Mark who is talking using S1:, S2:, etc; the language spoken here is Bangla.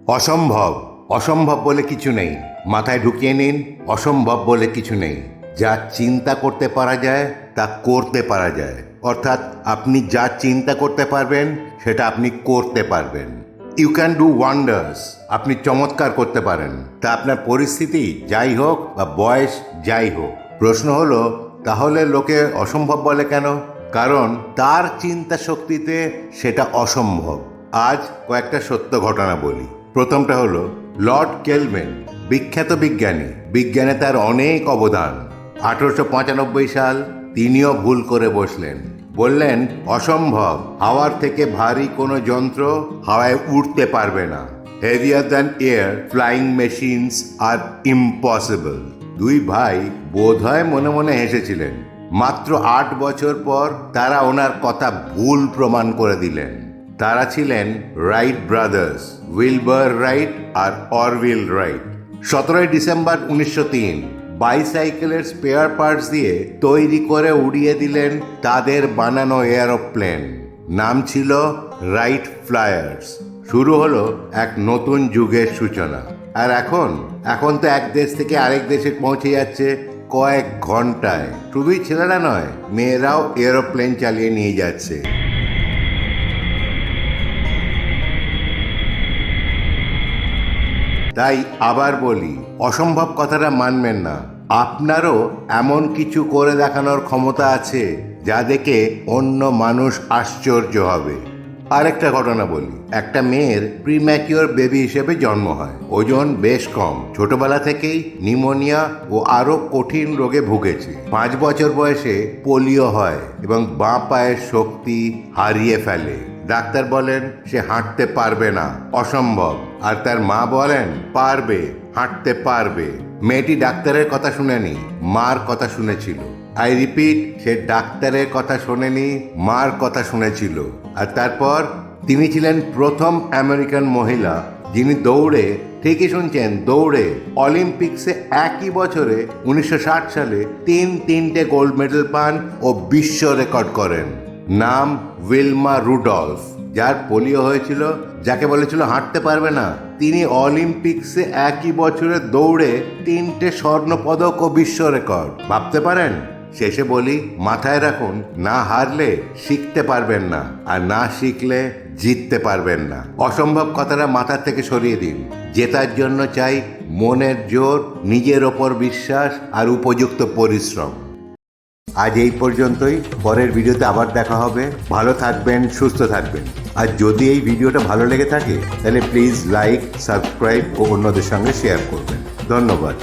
S1: অসম্ভব অসম্ভব বলে কিছু নেই। মাথায় ঢুকিয়ে নিন, অসম্ভব বলে কিছু নেই। যা চিন্তা করতে পারা যায় তা করতে পারা যায়। অর্থাৎ আপনি যা চিন্তা করতে পারবেন সেটা আপনি করতে পারবেন। You can do wonders. আপনি চমৎকার করতে পারেন, তা আপনার পরিস্থিতি যাই হোক বা বয়স যাই হোক। প্রশ্ন হলো, তাহলে লোকে অসম্ভব বলে কেন? কারণ তার চিন্তা শক্তিতে সেটা অসম্ভব। আজ কয়েকটা সত্য ঘটনা বলি। প্রথমটা হলো লর্ড কেলভিন, বিখ্যাত বিজ্ঞানী। বিজ্ঞানে তার অনেক অবদান। 1895 সাল তিনিও ভুল করে বসলেন, বললেন অসম্ভব, হাওয়ার থেকে ভারী কোনো যন্ত্র হাওয়ায় উড়তে পারবে না। Heavier than air flying machines are impossible. দুই ভাই বোধহয় মনে মনে হেসেছিলেন। মাত্র 8 বছর পর তারা ওনার কথা ভুল প্রমাণ করে দিলেন। তারা ছিলেন রাইট ব্রাদার্স, উইলবার রাইট আর অরভিল রাইট। 17 ডিসেম্বর 1903 বাইসাইকেলের স্পেয়ার পার্টস দিয়ে তৈরি করে উড়িয়ে দিলেন তাদের বানানো এরোপ্লেন। নাম ছিল রাইট ফ্লায়ার্স। শুরু হলো এক নতুন যুগের সূচনা। আর এখন তো এক দেশ থেকে আরেক দেশে পৌঁছে যাচ্ছে কয়েক ঘন্টায়। শুধুই ছেলেরা নয়, মেয়েরাও এরোপ্লেন চালিয়ে নিয়ে যাচ্ছে। তাই আবার বলি, অসম্ভব কথাটা মানবেন না। আপনারও এমন কিছু করে দেখানোর ক্ষমতা আছে যা দেখে অন্য মানুষ আশ্চর্য হবে। আরেকটা ঘটনা বলি। একটা মেয়ের প্রিম্যাচিওর বেবি হিসেবে জন্ম হয়। ওজন বেশ কম। ছোটবেলা থেকেই নিউমোনিয়া ও আরো কঠিন রোগে ভুগেছে। 5 বছর বয়সে পোলিও হয় এবং বাঁ পায়ের শক্তি হারিয়ে ফেলে। ডাক্তার বলেন সে হাঁটতে পারবে না, অসম্ভব। আর তার মা বলেন পারবে, হাঁটতে পারবে। মেয়েটি ডাক্তারের কথা শুনেনি, মার কথা শুনেছিল। আই রিপিট, সে ডাক্তারের কথা শোনেনি, মার কথা শুনেছিল। আর তারপর তিনি ছিলেন প্রথম আমেরিকান মহিলা যিনি দৌড়ে, ঠিকই শুনছেন, দৌড়ে অলিম্পিক্সে একই বছরে 1960 সালে তিনটে গোল্ড মেডেল পান ও বিশ্ব রেকর্ড করেন। নাম উইলমা রুডলফ। যার পোলিও হয়েছিল, যাকে বলেছিল হাঁটতে পারবে না, তিনি অলিম্পিক্সে একই বছরে দৌড়ে 3টে স্বর্ণপদক ও বিশ্ব রেকর্ড। ভাবতে পারেন? শেষে বলি, মাথায় রাখুন, না হারলে শিখতে পারবেন না, আর না শিখলে জিততে পারবেন না। অসম্ভব কথাটা মাথার থেকে সরিয়ে দিন। জেতার জন্য চাই মনের জোর, নিজের ওপর বিশ্বাস আর উপযুক্ত পরিশ্রম। আজ এই পর্যন্তই। পরের ভিডিওতে আবার দেখা হবে। ভালো থাকবেন, সুস্থ থাকবেন। আর যদি এই ভিডিওটা ভালো লেগে থাকে তাহলে প্লিজ লাইক, সাবস্ক্রাইব ও অন্যদের সঙ্গে শেয়ার করবেন। ধন্যবাদ।